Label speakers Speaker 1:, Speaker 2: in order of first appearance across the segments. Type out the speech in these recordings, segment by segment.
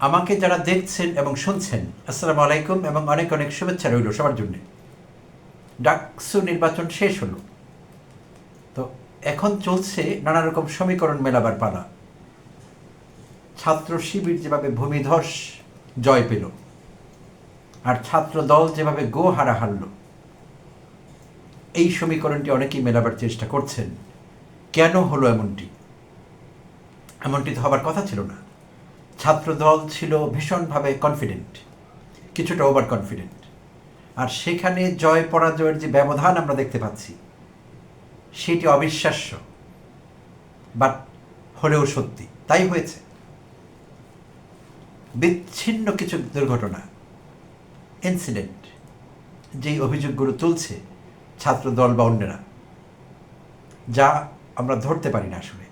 Speaker 1: আমাকে যারা দেখছেন এবং শুনছেন, আসসালামু আলাইকুম এবং অনেক অনেক শুভেচ্ছা রইল সবার জন্য। ডাকসু নির্বাচন শেষ হলো, তো এখন চলছে নানা রকম সমীকরণ মেলাবার পালা। ছাত্র শিবির যেভাবে ভূমিধস জয় পেল, আর ছাত্র দল যেভাবে গো হারা হারল, এই সমীকরণটি অনেকেই মেলাবার চেষ্টা করছেন। কেন হলো এমনটি? এমনটি তো হবার কথা ছিল না। ছাত্রদল ছিল ভীষণভাবে কনফিডেন্ট, কিছুটা ওভার কনফিডেন্ট, আর সেখানে জয় পরাজয়ের যে ব্যবধান আমরা দেখতে পাচ্ছি সেটি অবিশ্বাস্য, বাট হলেও সত্যি তাই হয়েছে। বিচ্ছিন্ন কিছু দুর্ঘটনা, ইনসিডেন্ট, যেই অভিযোগগুলো তুলছে ছাত্রদল বা অন্যরা, যা আমরা ধরতে পারি না আসলে।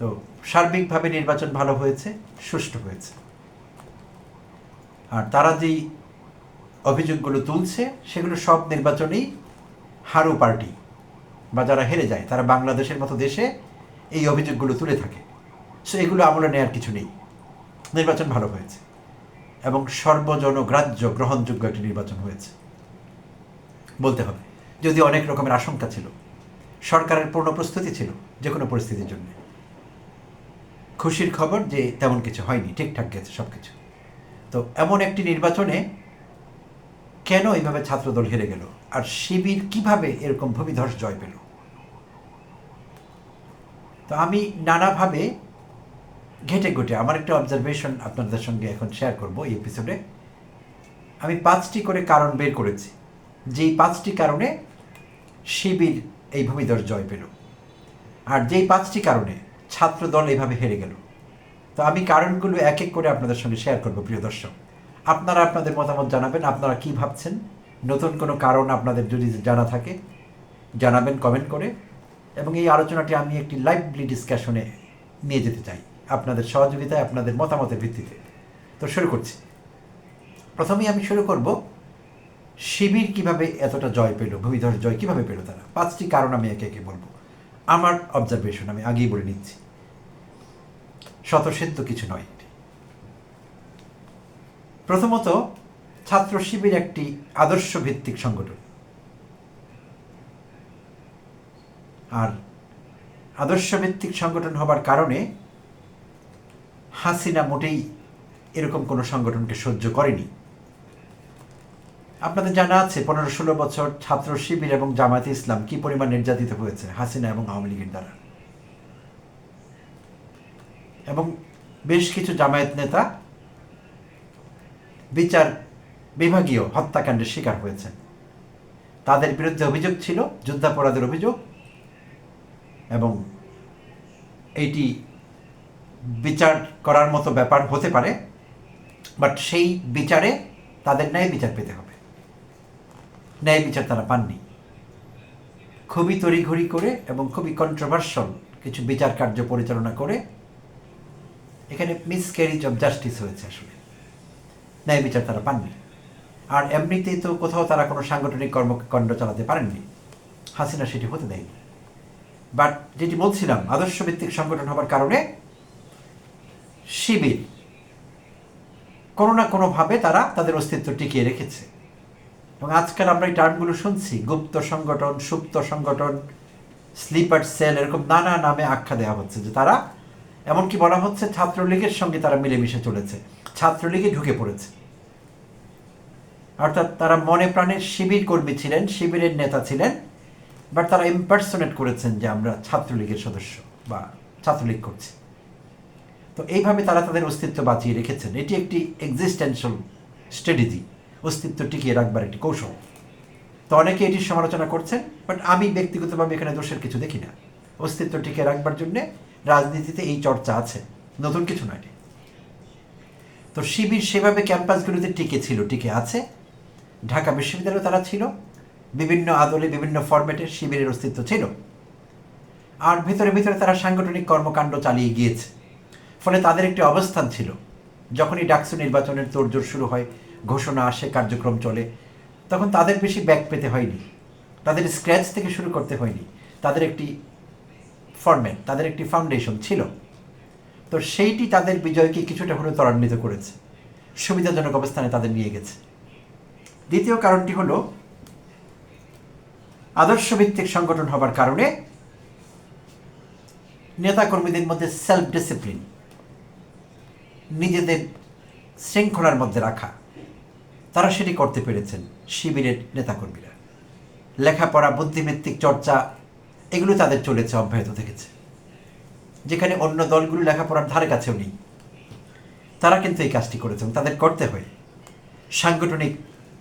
Speaker 1: তো সার্বিকভাবে নির্বাচন ভালো হয়েছে, সুষ্ঠু হয়েছে। আর তারা যেই অভিযোগগুলো তুলছে সেগুলো সব নির্বাচনেই হারু পার্টি বা যারা হেরে যায় তারা বাংলাদেশের মতো দেশে এই অভিযোগগুলো তুলে থাকে। সো এগুলো আমলে নেওয়ার কিছু নেই। নির্বাচন ভালো হয়েছে এবং সর্বজনগ্রাহ্য গ্রহণযোগ্য একটি নির্বাচন হয়েছে বলতে হবে, যদি অনেক রকমের আশঙ্কা ছিল। সরকারের পূর্ণ প্রস্তুতি ছিল যে কোনো পরিস্থিতির জন্য। খুশির খবর যে তেমন কিছু হয়নি, ঠিকঠাক গেছে সব কিছু। তো এমন একটি নির্বাচনে কেন এইভাবে ছাত্রদল হেরে গেল, আর শিবির কিভাবে এরকম ভূমিধস জয় পেল? তো আমি নানাভাবে ঘেটে ঘুটে আমার একটা অবজারভেশন আপনাদের সঙ্গে এখন শেয়ার করব এই এপিসোডে। আমি 5টি করে কারণ বের করেছি, যেই 5টি কারণে শিবির এই ভূমিধস জয় পেল, আর যেই 5টি কারণে ছাত্রদল এইভাবে হেরে গেল। তো আমি কারণগুলো এক এক করে আপনাদের সঙ্গে শেয়ার করব। প্রিয় দর্শক, আপনারা আপনাদের মতামত জানাবেন, আপনারা কি ভাবছেন। নতুন কোনো কারণ আপনাদের যদি জানা থাকে জানাবেন কমেন্ট করে, এবং এই আলোচনাটি আমি একটি লাইভলি ডিসকাশনে নিয়ে যেতে চাই আপনাদের সহযোগিতায়, আপনাদের মতামতের ভিত্তিতে। তো শুরু করছি। প্রথমেই আমি শুরু করব শিবির কিভাবে এতটা জয় পেল, ভূমিধস জয় কিভাবে পেল তারা। 5টি কারণ আমি একে একে বলবো, আমার অবজারভেশন আমি আগেই বলে নিচ্ছি, স্বতঃসিদ্ধ কিছু নয়। প্রথমত, ছাত্র শিবির একটি আদর্শ ভিত্তিক সংগঠন, আর আদর্শ ভিত্তিক সংগঠন হবার কারণে হাসিনা মোটেই এরকম কোনো সংগঠনকে সহ্য করেনি। আপনাদের জানা আছে 15-16 বছর ছাত্র শিবির এবং জামায়াতে ইসলাম কি পরিমাণ নির্যাতিত হয়েছে হাসিনা এবং আওয়ামী লীগের দ্বারা, এবং বেশ কিছু জামায়াত নেতা বিচার বিভাগীয় হত্যাকাণ্ডের শিকার হয়েছেন। তাদের বিরুদ্ধে অভিযোগ ছিল যুদ্ধাপরাধের অভিযোগ, এবং এইটি বিচার করার মতো ব্যাপার হতে পারে, বাট সেই বিচারে তাদের ন্যায় বিচার পেতে হবে। ন্যায় বিচার তারা পাননি। খুবই তড়িঘড়ি করে এবং খুবই কন্ট্রোভার্সিয়াল কিছু বিচার কার্য পরিচালনা করে এখানে মিসক্যারেজ অফ জাস্টিস হয়েছে। আসলে ন্যায় বিচার তারা পাননি। আর এমনিতেই তো কোথাও তারা কোনো সাংগঠনিক কর্মকাণ্ড চালাতে পারেননি, হাসিনা সেটি হতে দেয়নি। বাট যেটি বলছিলাম, আদর্শভিত্তিক সংগঠন হবার কারণে শিবির কোনো না কোনোভাবে তারা তাদের অস্তিত্ব টিকিয়ে রেখেছে। এবং আজকাল আমরা এই টার্মগুলো শুনছি, গুপ্ত সংগঠন, সুপ্ত সংগঠন, স্লিপার সেল, এরকম নানা নামে আখ্যা দেওয়া হচ্ছে যে তারা, এমনকি বলা হচ্ছে ছাত্রলীগের সঙ্গে তারা মিলেমিশে চলেছে, ছাত্রলীগে ঢুকে পড়েছে। অর্থাৎ তারা মনে প্রাণে শিবির কর্মী ছিলেন, শিবিরের নেতা ছিলেন, বাট তারা ইম্পারসোনেট করেছেন যে আমরা ছাত্রলীগের সদস্য বা ছাত্রলীগ করছি। তো এইভাবে তারা তাদের অস্তিত্ব বাঁচিয়ে রেখেছেন। এটি একটি এক্সিস্টেন্সিয়াল স্ট্র্যাটেজি, অস্তিত্ব টিকিয়ে রাখবার একটি কৌশল। তো অনেকে এটির সমালোচনা করছেন, বাট আমি ব্যক্তিগতভাবে এখানে দোষের কিছু দেখি না। অস্তিত্ব টিকিয়ে রাখবার জন্যে রাজনীতিতে এই চর্চা আছে, নতুন কিছু নয়। তো শিবির সেভাবে ক্যাম্পাসগুলোতে টিকে আছে। ঢাকা বিশ্ববিদ্যালয়ে তারা ছিল, বিভিন্ন আদলে বিভিন্ন ফরম্যাটে শিবিরের অস্তিত্ব ছিল, আর ভিতরে ভিতরে তারা সাংগঠনিক কর্মকাণ্ড চালিয়ে গিয়েছে। ফলে তাদের একটি অবস্থান ছিল। যখনই ডাকসু নির্বাচনের তোড়জোড় শুরু হয়, ঘোষণা আসে, কার্যক্রম চলে, তখন তাদের বেশি ব্যাক পেতে হয়নি, তাদের স্ক্র্যাচ থেকে শুরু করতে হয়নি। তাদের একটি ফরম্যাট, তাদের একটি ফাউন্ডেশন ছিল। তো সেইটি তাদের বিজয়কে কিছুটা হলেও ত্বরান্বিত করেছে, সুবিধাজনক অবস্থানে তাদের নিয়ে গেছে। দ্বিতীয় কারণটি হলো আদর্শভিত্তিক সংগঠন হবার কারণে নেতাকর্মীদের মধ্যে সেলফ ডিসিপ্লিন, নিজেদের শৃঙ্খলার মধ্যে রাখা, তারা সেটি করতে পেরেছেন শিবিরের নেতাকর্মীরা। লেখাপড়া, বুদ্ধিভিত্তিক চর্চা এগুলো তাদের চলেছে, অব্যাহত থেকেছে। যেখানে অন্য দলগুলো লেখাপড়ার ধারে কাছেও নেই, তারা কিন্তু এই কাজটি করেছেন। তাদের করতে হয় সাংগঠনিক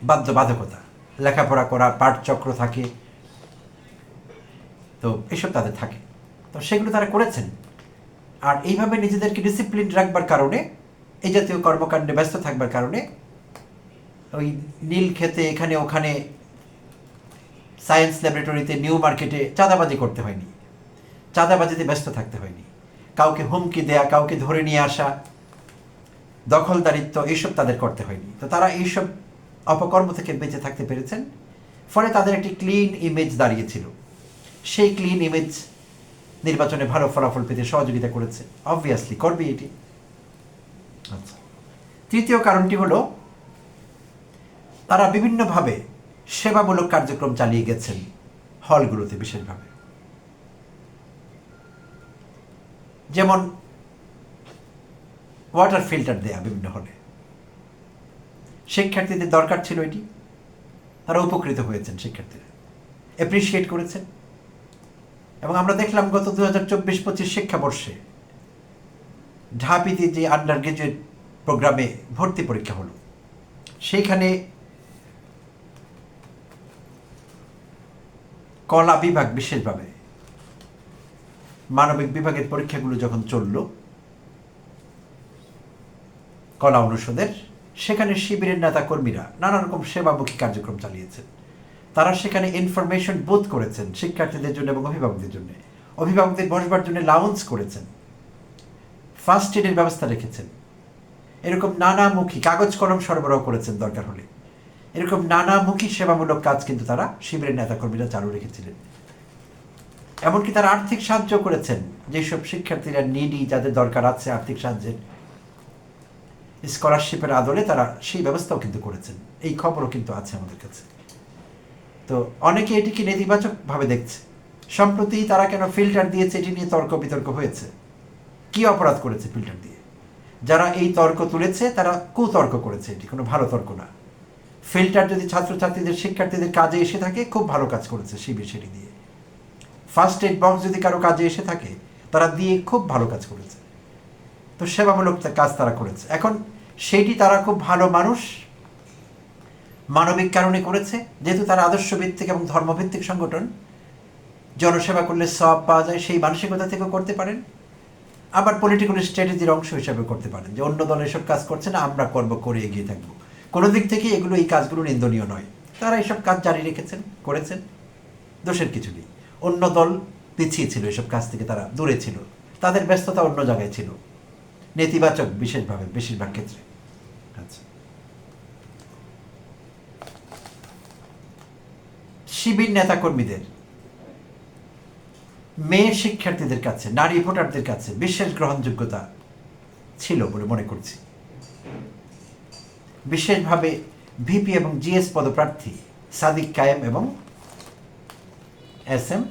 Speaker 1: বাধ্যবাধকতা, লেখাপড়া করা, পাঠচক্র থাকে, তো এসব তাদের থাকে, তো সেগুলো তারা করেছেন। আর এইভাবে নিজেদেরকে ডিসিপ্লিন রাখবার কারণে, এই জাতীয় কর্মকাণ্ডে ব্যস্ত থাকবার কারণে ওই নীল খেতে এখানে ওখানে, সায়েন্স ল্যাবরেটরিতে, নিউ মার্কেটে চাঁদাবাজি করতে হয়নি, চাঁদাবাজিতে ব্যস্ত থাকতে হয়নি, কাউকে হুমকি দেয়া, কাউকে ধরে নিয়ে আসা, দখলদারিত্ব, এইসব তাদের করতে হয়নি। তো তারা এইসব অপকর্ম থেকে বেঁচে থাকতে পেরেছেন। ফলে তাদের একটি ক্লিন ইমেজ দাঁড়িয়েছিল। সেই ক্লিন ইমেজ নির্বাচনে ভালো ফলাফল পেতে সহযোগিতা করেছে, অবভিয়াসলি করবে এটি। আচ্ছা, তৃতীয় কারণটি হলো তারা বিভিন্নভাবে সেবামূলক কার্যক্রম চালিয়ে গেছেন হলগুলোতে, বিশেষভাবে। যেমন ওয়াটার ফিল্টার দেয়া বিভিন্ন হলে, শিক্ষার্থীদের দরকার ছিল এটি, তারা উপকৃত হয়েছেন, শিক্ষার্থীরা অ্যাপ্রিসিয়েট করেছেন। এবং আমরা দেখলাম গত 2024-25 শিক্ষাবর্ষে ঢাবিতে যে আন্ডার গ্রাজুয়েট প্রোগ্রামে ভর্তি পরীক্ষা হলো, সেইখানে কলা বিভাগ, বিশেষভাবে মানবিক বিভাগের পরীক্ষাগুলো যখন চলল কলা অনুষদের, সেখানে শিবিরের নেতা কর্মীরা নানা রকম সেবামুখী কার্যক্রম চালিয়েছেন। তারা সেখানে ইনফরমেশন বুথ করেছেন শিক্ষার্থীদের জন্য এবং অভিভাবকদের জন্য, অভিভাবকদের বসবার জন্য লাউঞ্জ করেছেন, ফার্স্ট এডের ব্যবস্থা রেখেছেন, এরকম নানামুখী কাগজ কলম সরবরাহ করেছেন দরকার হলে। এরকম নানামুখী সেবামূলক কাজ কিন্তু তারা শিবিরের নেতাকর্মীরা চালু রেখেছিলেন। এমনকি তারা আর্থিক সাহায্য করেছেন, যেসব শিক্ষার্থীরা নিডি, যাদের দরকার আছে আর্থিক সাহায্যের, স্কলারশিপের আদলে তারা সেই ব্যবস্থাও কিন্তু করেছেন। এই খবরও কিন্তু আছে আমাদের কাছে। তো অনেকে এটিকে নেতিবাচকভাবে দেখছে। সম্প্রতি তারা কেন ফিল্টার দিয়েছে এটি নিয়ে তর্ক বিতর্ক হয়েছে। কি অপরাধ করেছে ফিল্টার দিয়ে? যারা এই তর্ক তুলেছে তারা কুতর্ক করেছে, এটি কোনো ভালো তর্ক না। ফিল্টার যদি ছাত্রছাত্রীদের, শিক্ষার্থীদের কাজে এসে থাকে, খুব ভালো কাজ করেছে শিবির সেটি দিয়ে। ফার্স্ট এড বক্স যদি কারো কাজে এসে থাকে, তারা দিয়ে খুব ভালো কাজ করেছে। তো সেবামূলক কাজ তারা করেছে। এখন সেইটি তারা খুব ভালো মানুষ, মানবিক কারণে করেছে, যেহেতু তারা আদর্শভিত্তিক এবং ধর্মভিত্তিক সংগঠন, জনসেবা করলে সওয়াব পাওয়া যায়, সেই মানসিকতা থেকেও করতে পারেন। আবার পলিটিক্যাল স্ট্র্যাটেজির অংশ হিসাবে করতে পারেন, যে অন্য দল এসব কাজ করছে না, আমরা করব, করে এগিয়ে থাকবো। কোনো দিক থেকে এগুলো, এই কাজগুলো নিন্দনীয় নয়। তারা এইসব কাজ জারি রেখেছেন, করেছেন, দোষের কিছু নেই। অন্য দল পিছিয়ে ছিল, এসব কাজ থেকে তারা দূরে ছিল, তাদের ব্যস্ততা অন্য জায়গায় ছিল, নেতিবাচক বিশেষভাবে, বেশিরভাগ ক্ষেত্রে। আচ্ছা, শিবির নেতাকর্মীদের মেয়ে শিক্ষার্থীদের কাছে, নারী ভোটারদের কাছে বিশেষ গ্রহণযোগ্যতা ছিল বলে মনে করছি। বিশেষভাবে ভিপি এবং জিএস পদপ্রার্থী সাদিক কায়েম এবং এস এম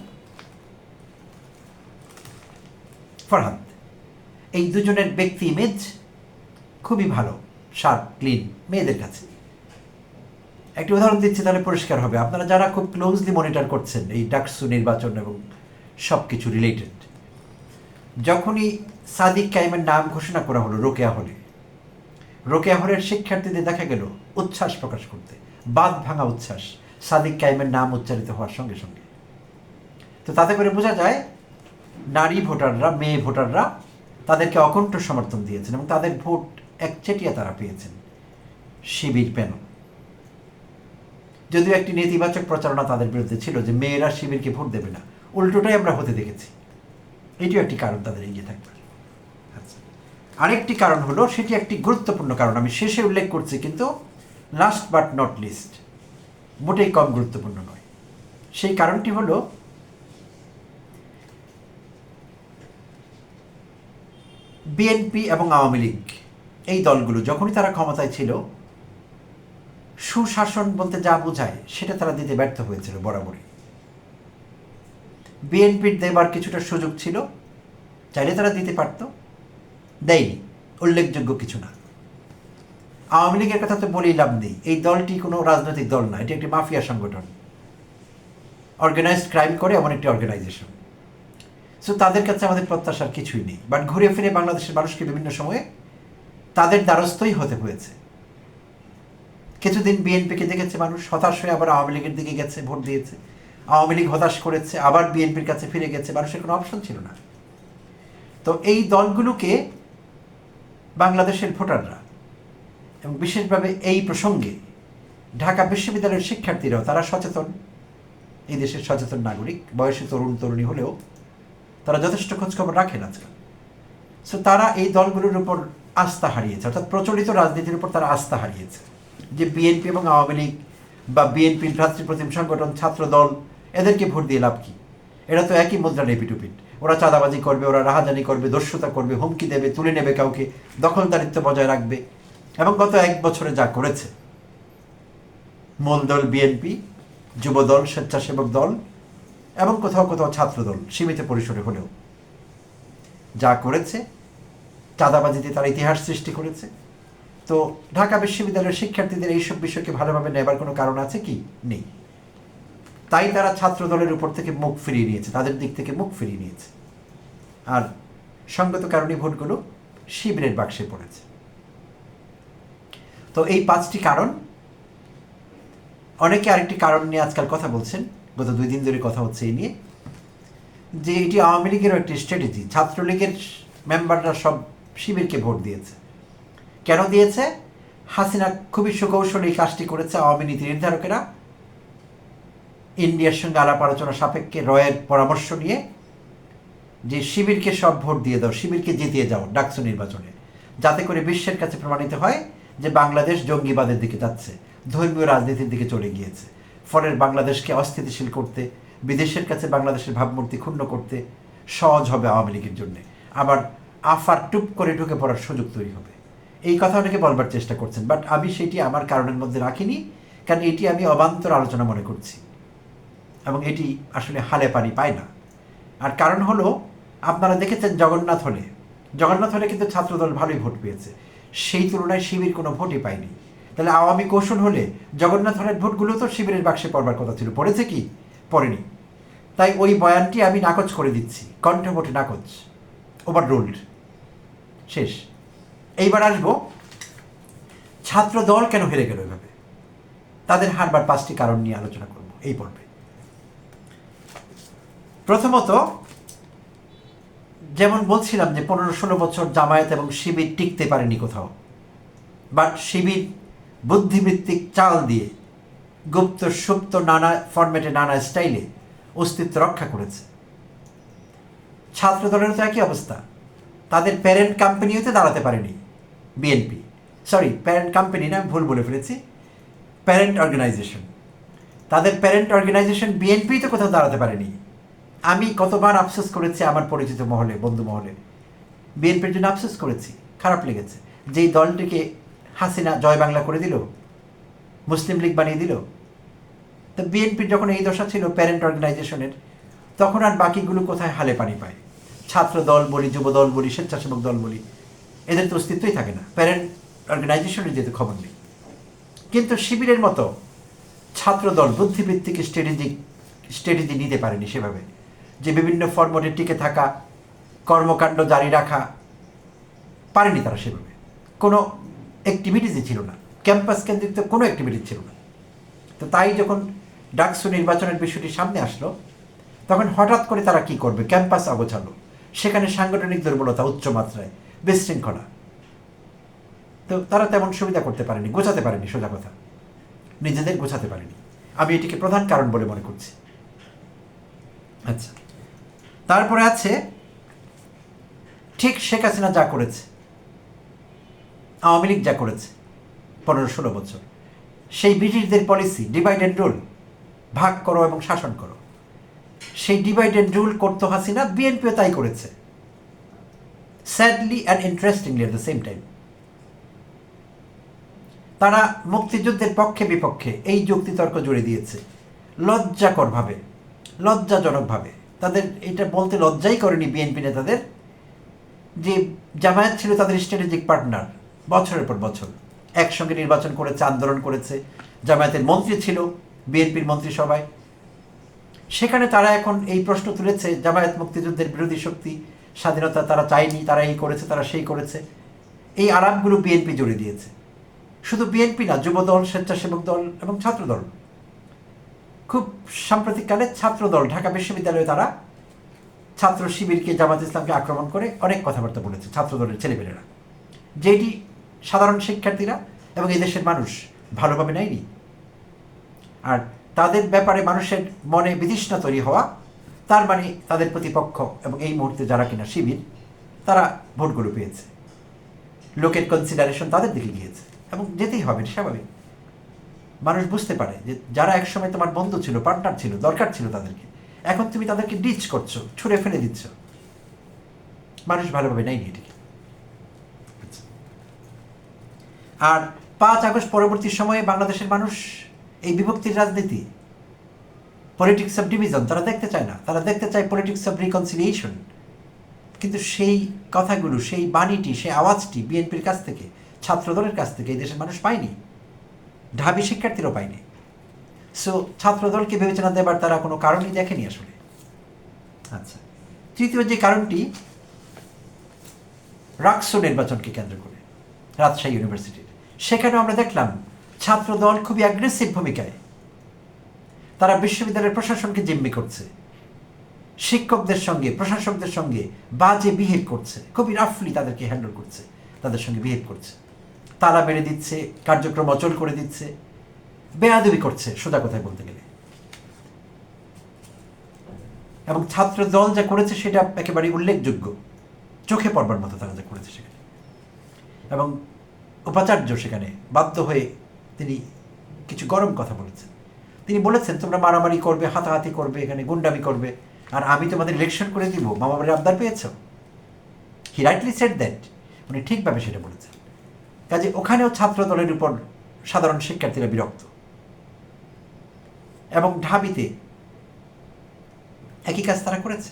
Speaker 1: ফরহাদ, এই দুজনের ব্যক্তি ইমেজ খুবই ভালো, শার্প, ক্লিন মেয়েদের কাছে। একটি উদাহরণ দিচ্ছি, তাহলে পরিষ্কার হবে। আপনারা যারা খুব ক্লোজলি মনিটর করছেন এই ডাকসু নির্বাচন এবং সব কিছু রিলেটেড, যখনই সাদিক কায়েমের নাম ঘোষণা করা হলো রোকেয়া হলে, রোকেয়া হলের শিক্ষার্থীদের দেখা গেল উচ্ছ্বাস প্রকাশ করতে, বাঁধ ভাঙা উচ্ছ্বাস সাদিক কায়েমের নাম উচ্চারিত হওয়ার সঙ্গে সঙ্গে। তো তাতে করে বোঝা যায় নারী ভোটাররা, মেয়ে ভোটাররা তাদেরকে অকণ্ঠ সমর্থন দিয়েছেন এবং তাদের ভোট একচেটিয়া তারা পেয়েছেন। শিবির পেন, যদিও একটি নেতিবাচক প্রচারণা তাদের বিরুদ্ধে ছিল যে মেয়েরা শিবিরকে ভোট দেবে না, উল্টোটাই আমরা হতে দেখেছি। এটিও একটি কারণ তাদের এগিয়ে থাকবে। আচ্ছা, আরেকটি কারণ হলো, সেটি একটি গুরুত্বপূর্ণ কারণ, আমি শেষে উল্লেখ করছি, কিন্তু লাস্ট বাট নট লিস্ট, মোটেই কম গুরুত্বপূর্ণ নয়। সেই কারণটি হলো বিএনপি এবং আওয়ামী লীগ এই দলগুলো যখনই তারা ক্ষমতায় ছিল, সুশাসন বলতে যা বোঝায় সেটা তারা দিতে ব্যর্থ হয়েছিল বরাবরই। বিএনপির দেবার কিছুটা সুযোগ ছিল, চাইলে তারা দিতে পারত, দেয়নি, উল্লেখযোগ্য কিছু না। আওয়ামী লীগের কথা তো বলেই লাভ নেই। এই দলটি কোনো রাজনৈতিক দল না, এটি একটি মাফিয়া সংগঠন, অর্গানাইজড ক্রাইম করে এমন একটি অর্গানাইজেশন। সো তাদের কাছে আমাদের প্রত্যাশার কিছুই নেই। বাট ঘুরে ফিরে বাংলাদেশের মানুষকে বিভিন্ন সময়ে তাদের দ্বারস্থই হতে হয়েছে। কিছুদিন বিএনপিকে দেখেছে মানুষ, হতাশ হয়ে আবার আওয়ামী লীগের দিকে গেছে, ভোট দিয়েছে। আওয়ামী লীগ হতাশ করেছে, আবার বিএনপির কাছে ফিরে গেছে। মানুষের কোনো অপশন ছিল না। তো এই দলগুলোকে বাংলাদেশের ভোটাররা এবং বিশেষভাবে এই প্রসঙ্গে ঢাকা বিশ্ববিদ্যালয়ের শিক্ষার্থীরাও, তারা সচেতন, এই দেশের সচেতন নাগরিক, বয়সী তরুণ তরুণী হলেও তারা যথেষ্ট খোঁজখবর রাখেন আজকাল। সো তারা এই দলগুলোর উপর আস্থা হারিয়েছে, অর্থাৎ প্রচলিত রাজনীতির উপর তারা আস্থা হারিয়েছে। যে বিএনপি এবং আওয়ামী লীগ বা বিএনপির ভ্রাতৃপ্রতিম সংগঠন, ছাত্র দল, এদেরকে ভোট দিয়ে লাভ কি? এরা তো একই মুদ্রার এপিটুপিট। ওরা চাঁদাবাজি করবে, ওরা রাহাজানি করবে, দস্যুতা করবে, হুমকি দেবে, তুলে নেবে কাউকে, দখলদারিত্ব বজায় রাখবে। এবং গত এক বছরে যা করেছে মূল দল বিএনপি, যুবদল, স্বেচ্ছাসেবক দল এবং কোথাও কোথাও ছাত্র দল, সীমিত পরিসরে হলেও যা করেছে, চাঁদাবাজিতে তারা ইতিহাস সৃষ্টি করেছে। তো ঢাকা বিশ্ববিদ্যালয়ের শিক্ষার্থীদের এইসব বিষয়কে ভালোভাবে নেবার কোনো কারণ আছে কি? নেই। তাই তারা ছাত্র দলের উপর থেকে মুখ ফিরিয়ে নিয়েছে, তাদের দিক থেকে মুখ ফিরিয়ে নিয়েছে। আর সঙ্গত কারণে ভোটগুলো শিবিরের বাক্সে পড়েছে। তো এই 5টি কারণ। অনেকে আরেকটি কারণ নিয়ে আজকাল কথা বলছেন, গত 2 দিন ধরে কথা হচ্ছে এই নিয়ে, যে এটি আওয়ামী লীগেরও একটি স্ট্র্যাটেজি। ছাত্রলীগের মেম্বাররা সব শিবিরকে ভোট দিয়েছে। কেন দিয়েছে? হাসিনা খুবই সুকৌশলী কাজটি করেছে। আওয়ামী নীতি নির্ধারকেরা ইন্ডিয়ার সঙ্গে আলাপ আলোচনা সাপেক্ষে রয়ের পরামর্শ নিয়ে যে শিবিরকে সব ভোট দিয়ে দাও, শিবিরকে জিতিয়ে যাও ডাকসু নির্বাচনে, যাতে করে বিশ্বের কাছে প্রমাণিত হয় যে বাংলাদেশ জঙ্গিবাদের দিকে যাচ্ছে, ধর্মীয় রাজনীতির দিকে চলে গিয়েছে। ফলে বাংলাদেশকে অস্থিতিশীল করতে, বিদেশের কাছে বাংলাদেশের ভাবমূর্তি ক্ষুণ্ণ করতে সহজ হবে আওয়ামী লীগের জন্যে। আবার আফার টুপ করে ঢুকে পড়ার সুযোগ তৈরি হবে। এই কথা অনেকে বলবার চেষ্টা করছেন, বাট আমি সেটি আমার কারণের মধ্যে রাখিনি, কারণ এটি আমি অবান্তর আলোচনা মনে করছি এবং এটি আসলে হালে পানি পায় না। আর কারণ হলো, আপনারা দেখেছেন জগন্নাথ হলে কিন্তু ছাত্রদল ভালোই ভোট পেয়েছে, সেই তুলনায় শিবির কোনো ভোটই পায়নি। তাহলে আওয়ামী কৌশল হলে জগন্নাথ হলের ভোটগুলো তো শিবিরের বাক্সে পড়বার কথা ছিল, পড়েছে কি? পড়েনি। তাই ওই বয়ানটি আমি নাকচ করে দিচ্ছি, কণ্ঠভোটে নাকচ, ওভার রুলড, শেষ। এইবার আসবো ছাত্র দল কেন হেরে গেল এভাবে, তাদের হারবার 5টি কারণ নিয়ে আলোচনা করব এই পর্বে। প্রথমত, যেমন বলছিলাম যে 15-16 বছর জামায়াত এবং শিবির টিকতে পারেনি কোথাও, বাট শিবির বুদ্ধিবৃত্তিক চাল দিয়ে গুপ্ত সুপ্ত নানা ফরম্যাটে, নানা স্টাইলে অস্তিত্ব রক্ষা করেছে। ছাত্র দলের তো একই অবস্থা। তাদের প্যারেন্ট কোম্পানিতে দাঁড়াতে পারেনি বিএনপি, সরি প্যারেন্ট কোম্পানি না, ভুল বলে ফেলেছি, প্যারেন্ট অর্গানাইজেশন। তাদের প্যারেন্ট অর্গানাইজেশন বিএনপি তো কোথাও দাঁড়াতে পারেনি। আমি কতবার আফসোস করেছি আমার পরিচিত মহলে, বন্ধু মহলে, বিএনপির জন্য আফসোস করেছি, খারাপ লেগেছে। যেই দলটিকে হাসিনা জয় বাংলা করে দিল, মুসলিম লীগ বানিয়ে দিল, তো বিএনপির যখন এই দশা ছিল প্যারেন্ট অর্গানাইজেশনের, তখন আর বাকিগুলো কোথায় হালে পানি পায়? ছাত্র দল বলি, যুব দল বলি, স্বেচ্ছাসেবক দল বলি, এদের তো অস্তিত্বই থাকে না, প্যারেন্ট অর্গানাইজেশনের যেহেতু খবর নেই। কিন্তু শিবিরের মতো ছাত্র দল বুদ্ধিবৃত্তিক স্ট্র্যাটেজি নিতে পারেনি সেভাবে, যে বিভিন্ন ফরম্যাটে টিকে থাকা, কর্মকাণ্ড জারি রাখা পারেনি তারা সেভাবে। কোনো অ্যাক্টিভিটিসই ছিল না, ক্যাম্পাস কেন্দ্রিক তো কোনো অ্যাক্টিভিটি ছিল না। তো তাই যখন ডাকসু নির্বাচনের বিষয়টি সামনে আসলো, তখন হঠাৎ করে তারা কি করবে? ক্যাম্পাস অগোছালো, সেখানে সাংগঠনিক দুর্বলতা উচ্চ মাত্রায়, বিশৃঙ্খলা। তো তারা তেমন সুবিধা করতে পারেনি, গোছাতে পারেনি, সোজা কথা নিজেদের গোছাতে পারেনি। আমি এটিকে প্রধান কারণ বলে মনে করছি। আচ্ছা, তারপরে আছে ঠিক শেখ হাসিনা যা করেছে, আওয়ামী লীগ যা করেছে 15-16 বছর, সেই ব্রিটিশদের পলিসি ডিভাইড অ্যান্ড রুল, ভাগ করো এবং শাসন করো, সেই ডিভাইড অ্যান্ড রুল করতো হাসিনা, বিএনপিও তাই করেছে। Sadly and interestingly at the same time. তারা মুক্তিযুদ্ধের পক্ষে বিপক্ষে এই যুক্তিতর্ক জুড়ে দিয়েছে লজ্জাকরভাবে, লজ্জাজনকভাবে। তাদের এটা বলতে লজ্জাই করেনি বিএনপি নেতাদের যে জামায়াত ছিল তাদের স্ট্র্যাটেজিক পার্টনার, বছরের পর বছর একসঙ্গে নির্বাচন করেছে, আন্দোলন করেছে, জামায়াতের মন্ত্রী ছিল বিএনপির মন্ত্রিসভায়। সেখানে তারা এখন এই প্রশ্ন তুলেছে জামায়াত মুক্তিযুদ্ধের বিরোধী শক্তি, স্বাধীনতা তারা চায়নি, তারা এই করেছে, তারা সেই করেছে। এই আলাপগুলো বিএনপি জুড়ে দিয়েছে। শুধু বিএনপি না, যুবদল, স্বেচ্ছাসেবক দল এবং ছাত্রদল। খুব সাম্প্রতিককালে ছাত্রদল ঢাকা বিশ্ববিদ্যালয়ে তারা ছাত্র শিবিরকে, জামাত ইসলামকে আক্রমণ করে অনেক কথাবার্তা বলেছে ছাত্রদলের ছেলেমেয়েরা, যেটি সাধারণ শিক্ষার্থীরা এবং এই দেশের মানুষ ভালোভাবে নেয়নি। আর তাদের ব্যাপারে মানুষের মনে বিতৃষ্ণা তৈরি হওয়া, তার মানে তাদের প্রতিপক্ষ এবং এই মুহূর্তে যারা কিনা শিবির, তারা ভোটগুলো পেয়েছে, লোকের কনসিডারেশন তাদের দিকে গিয়েছে এবং যেতেই হবে, স্বাভাবিক। মানুষ বুঝতে পারে যে যারা একসময় তোমার বন্ধু ছিল, পার্টনার ছিল, দরকার ছিল তাদেরকে, এখন তুমি তাদেরকে ডিচ করছো, ছুঁড়ে ফেলে দিচ্ছ। মানুষ ভালোভাবে নেয়নি এটিকে। আর 5 আগস্ট পরবর্তী সময়ে বাংলাদেশের মানুষ এই বিভক্তির রাজনীতি, পলিটিক্স অফ ডিভিশন তারা দেখতে চায় না, তারা দেখতে চায় পলিটিক্স অফ রিকনসিলিয়েশন। কিন্তু সেই কথাগুলো, সেই বাণীটি, সেই আওয়াজটি বিএনপির কাছ থেকে, ছাত্রদলের কাছ থেকে এই দেশের মানুষ পায়নি, ঢাবি শিক্ষার্থীরাও পায়নি। সো ছাত্রদলকে বিবেচনা দেবার তারা কোনো কারণই দেখেনি আসলে। আচ্ছা, তৃতীয় যে কারণটি, রাকসু নির্বাচনকে কেন্দ্র করে রাজশাহী ইউনিভার্সিটির, সেখানেও আমরা দেখলাম ছাত্রদল খুবই অ্যাগ্রেসিভ ভূমিকায়। তারা বিশ্ববিদ্যালয়ের প্রশাসনকে জিম্মি করছে, শিক্ষকদের সঙ্গে, প্রশাসকদের সঙ্গে বাজে বিহেভ করছে, খুবই রাফলি তাদেরকে হ্যান্ডেল করছে, তাদের সঙ্গে বিহেভ করছে, তালা মেরে দিচ্ছে, কার্যক্রম অচল করে দিচ্ছে, বেয়াদবি করছে সোজা কথায় বলতে গেলে। এবং ছাত্র দল যা করেছে সেটা একেবারে উল্লেখযোগ্য, চোখে পড়বার মতো তারা যা করেছে সেখানে। এবং উপাচার্য সেখানে বাধ্য হয়ে তিনি কিছু গরম কথা বলেছেন। তিনি বলেছেন, তোমরা মারামারি করবে, হাতাহাতি করবে, এখানে গুন্ডামি করবে, আর আমি তোমাদের ইলেকশন করে দিব, মামা বাড়ির আবদার পেয়েছ। হি রাইটলি সেড দ্যাট, উনি ঠিকভাবে সেটা বলেছেন। কাজে ওখানেও ছাত্র দলের উপর সাধারণ শিক্ষার্থীরা বিরক্ত। এবং ঢাবিতে একই কাজ তারা করেছে।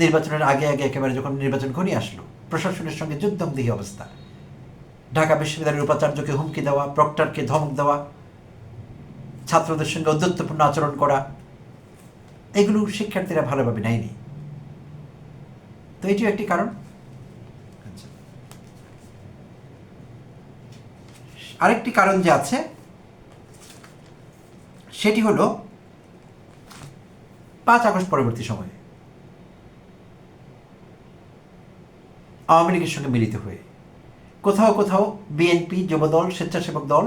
Speaker 1: নির্বাচনের আগে আগে একেবারে যখন নির্বাচন ঘনিয়ে আসলো, প্রশাসনের সঙ্গে যুদ্ধমদিহী অবস্থা, ঢাকা বিশ্ববিদ্যালয়ের উপাচার্যকে হুমকি দেওয়া, প্রক্টরকে ধমক দেওয়া, ছাত্রদের সঙ্গে ঔদ্ধত্যপূর্ণ আচরণ করা, এগুলো শিক্ষার্থীরা ভালোভাবে নেয়নি। তো এটিও একটি কারণ। আরেকটি কারণ যে আছে সেটি হলো 5 আগস্ট পরবর্তী সময়ে আওয়ামী লীগের সঙ্গে মিলিত হয়ে কোথাও কোথাও বিএনপি, যুবদল, স্বেচ্ছাসেবক দল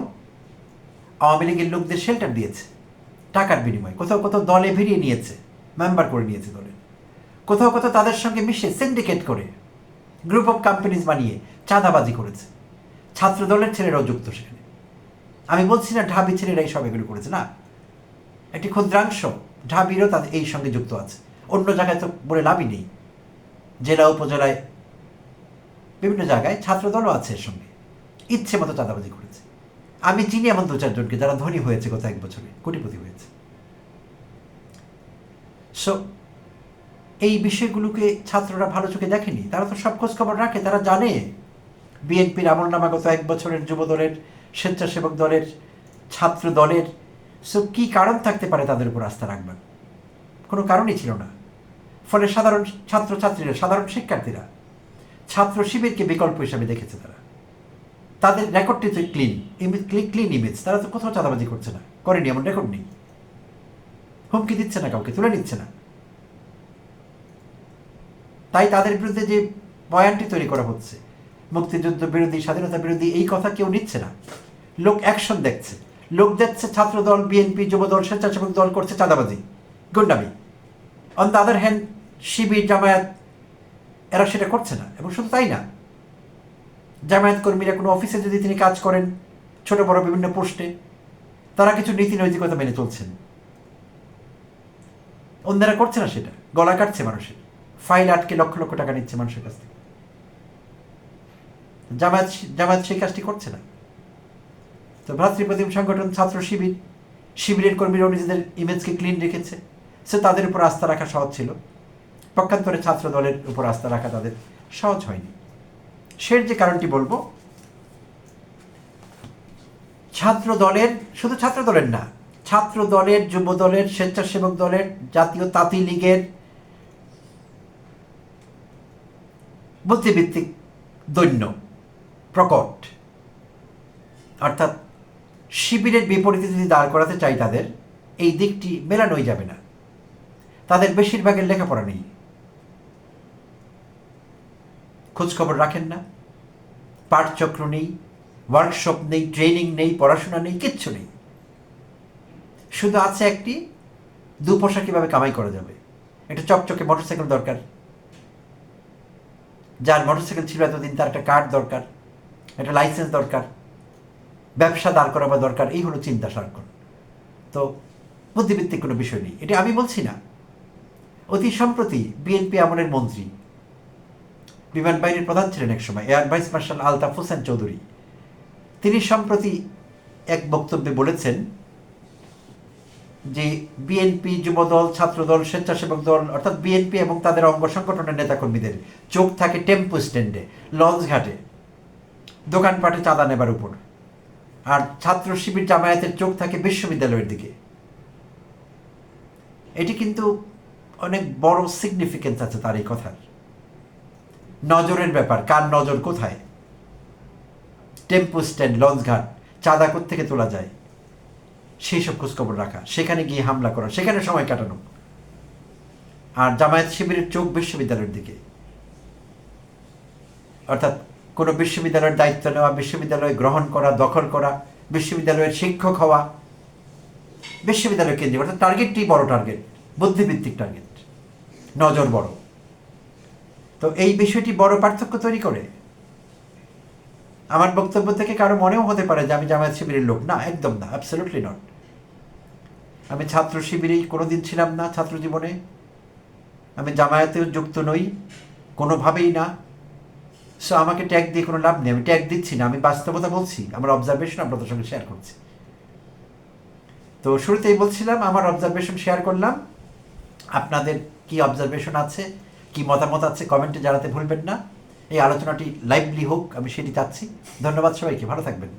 Speaker 1: আওয়ামী লীগের লোকদের শেল্টার দিয়েছে টাকার বিনিময়ে, কোথাও কোথাও দলে ভিড়িয়ে নিয়েছে, মেম্বার করে নিয়েছে দলের, কোথাও কোথাও তাদের সঙ্গে মিশে সিন্ডিকেট করে গ্রুপ অফ কোম্পানিজ বানিয়ে চাঁদাবাজি করেছে। ছাত্র দলের ছেলেরাও যুক্ত সেখানে। আমি বলছি না ঢাবি ছেলেরাই সব এগুলো করেছে, না, একটি ক্ষুদ্রাংশ ঢাবিরও তাদের এই সঙ্গে যুক্ত আছে। অন্য জায়গায় তো বলে লাভই নেই, জেলা উপজেলায় বিভিন্ন জায়গায় ছাত্রদলও আছে এর সঙ্গে, ইচ্ছে মতো চাঁদাবাজি করেছে। আমি চিনি এমন 2-4 জনকে যারা ধনী হয়েছে গত 1 বছরে, কোটিপতি হয়েছে। সো এই বিষয়গুলোকে ছাত্ররা ভালো চোখে দেখেনি, তারা তো সব খোঁজ খবর রাখে, তারা জানে বিএনপির আমলনামা গত 1 বছরের, যুবদলের, স্বেচ্ছাসেবক দলের, ছাত্র দলের। সো কী কারণ থাকতে পারে তাদের উপর আস্থা রাখবেন? কোনো কারণই ছিল না। ফলে সাধারণ ছাত্রছাত্রীরা, সাধারণ শিক্ষার্থীরা ছাত্র শিবিরকে বিকল্প হিসাবে দেখেছে। তারা, তাদের রেকর্ডটি তো ক্লিন ইমেজ, তারা তো কোথাও চাঁদাবাজি করছে না, করেনি, এমন রেকর্ড নেই, হুমকি দিচ্ছে না, কাউকে তুলে নিচ্ছে না। তাই তাদের বিরুদ্ধে যে বয়ানটি তৈরি করা হচ্ছে, মুক্তিযুদ্ধ বিরোধী, স্বাধীনতা বিরোধী, এই কথা কেউ নিচ্ছে না। লোক অ্যাকশন দেখছে, লোক দেখছে ছাত্রদল, বিএনপি, যুবদল, স্বেচ্ছাসেবক দল করছে চাঁদাবাজি, গুন্ডামি। অন দ্য আদার হ্যান্ড শিবির, জামায়াত এরা সেটা করছে না। এবং শুধু তাই না, জামায়াত কর্মীরা কোনো অফিসে যদি তিনি কাজ করেন, ছোট বড় বিভিন্ন পোস্টে, তারা কিছু নীতি নৈতিকতা মেনে চলছেন, অন্যরা করছে না সেটা, গলা কাটছে মানুষের, ফাইল আটকে লক্ষ লক্ষ টাকা নিচ্ছে মানুষের কাছ থেকে। জামায়াত জামায়াত সেই কাজটি করছে না। তো ভ্রাতৃপ্রতিম সংগঠন ছাত্র শিবিরের কর্মীরাও নিজেদের ইমেজকে ক্লিন রেখেছে, সে তাদের উপর আস্থা রাখা সহজ ছিল। পক্ষান্তরে ছাত্র দলের উপর আস্থা রাখা তাদের সহজ হয়নি। সের যে কারণটি বলবো, ছাত্র দলের, শুধু ছাত্র দলের না, ছাত্র দলের, যুব দলের, স্বেচ্ছাসেবক দলের, জাতীয় তাঁতি লীগের বুদ্ধিভিত্তিক দৈন্য প্রকট, অর্থাৎ শিবিরের বিপরীতে যদি দাঁড় করাতে চাই তাদের, এই দিকটি মেলানোই যাবে না। তাদের বেশিরভাগের লেখাপড়া নেই, খোঁজখবর রাখেন না, পাঠচক্র নেই, ওয়ার্কশপ নেই, ট্রেনিং নেই, পড়াশোনা নেই, কিচ্ছু নেই। শুধু আছে একটি দুপয়সা কীভাবে কামাই করা যাবে। একটা চকচকে মোটরসাইকেল দরকার, যার মোটরসাইকেল ছিল এতদিন তার একটা কার্ড দরকার, একটা লাইসেন্স দরকার, ব্যবসা দাঁড় করাবার দরকার। এই হলো চিন্তা সারাক্ষণ। তো বুদ্ধিভিত্তিক কোনো বিষয় নেই, এটা আমি বলছি না। অতি সম্প্রতি বিএনপি আমলের মন্ত্রী, বিমান বাহিনীর প্রধান ছিলেন এক সময়, air vice marshal Altaf Hossain Chowdhury, তিনি সম্প্রতি এক বক্তব্যে বলেছেন যে বিএনপি, যুবদল, ছাত্রদল, স্বেচ্ছাসেবক দল, অর্থাৎ বিএনপি এবং তাদের অঙ্গ সংগঠনের নেতাকর্মীদের চোখ থাকে টেম্পো স্ট্যান্ডে, লঞ্চ ঘাটে, দোকানপাটে চাঁদা নেবার উপর, আর ছাত্র শিবির জামায়াতের চোখ থাকে বিশ্ববিদ্যালয়ের দিকে। এটি কিন্তু অনেক বড় সিগনিফিকেন্স আছে তার এই কথার। নজরের ব্যাপার, কার নজর কোথায়, টেম্পো স্ট্যান্ড, লঞ্চ ঘাট, চাঁদা থেকে তোলা যায় সেই সব খোঁজখবর রাখা, সেখানে গিয়ে হামলা করা, সেখানে সময় কাটানো। আর জামায়াত শিবিরের চোখ বিশ্ববিদ্যালয়ের দিকে, অর্থাৎ কোনো বিশ্ববিদ্যালয়ের দায়িত্ব নেওয়া, বিশ্ববিদ্যালয় গ্রহণ করা, দখল করা, বিশ্ববিদ্যালয়ের শিক্ষক হওয়া, বিশ্ববিদ্যালয় কেন্দ্রিক, অর্থাৎ টার্গেটটি বড় টার্গেট, বুদ্ধিভিত্তিক টার্গেট, নজর বড়। তো এই বিষয়টি বড় পার্থক্য তৈরি করে। আমার বক্তব্য থেকে কারো মনেও হতে পারে যে আমি জামায়াত শিবিরের লোক, না, একদম না, অ্যাবসলিউটলি নট। আমি ছাত্র শিবিরেই কোনোদিন ছিলাম না ছাত্র জীবনে, আমি জামায়াতেও যুক্ত নই কোনোভাবেই না। সো আমাকে ট্যাগ দিয়ে কোনো লাভ নেই, আমি ট্যাগ দিচ্ছি না, আমি বাস্তবতা বলছি, আমার অবজারভেশন আপনাদের সঙ্গে শেয়ার করছি। তো শুরুতেই বলছিলাম আমার অবজারভেশন শেয়ার করলাম, আপনাদের কি অবজারভেশন আছে, কি মতামত আছে কমেন্টে জানাতে ভুলবেন না। এই আলোচনাটি লাইভলি হোক, আমি সেটি চাচ্ছি। ধন্যবাদ সবাইকে, ভালো থাকবেন।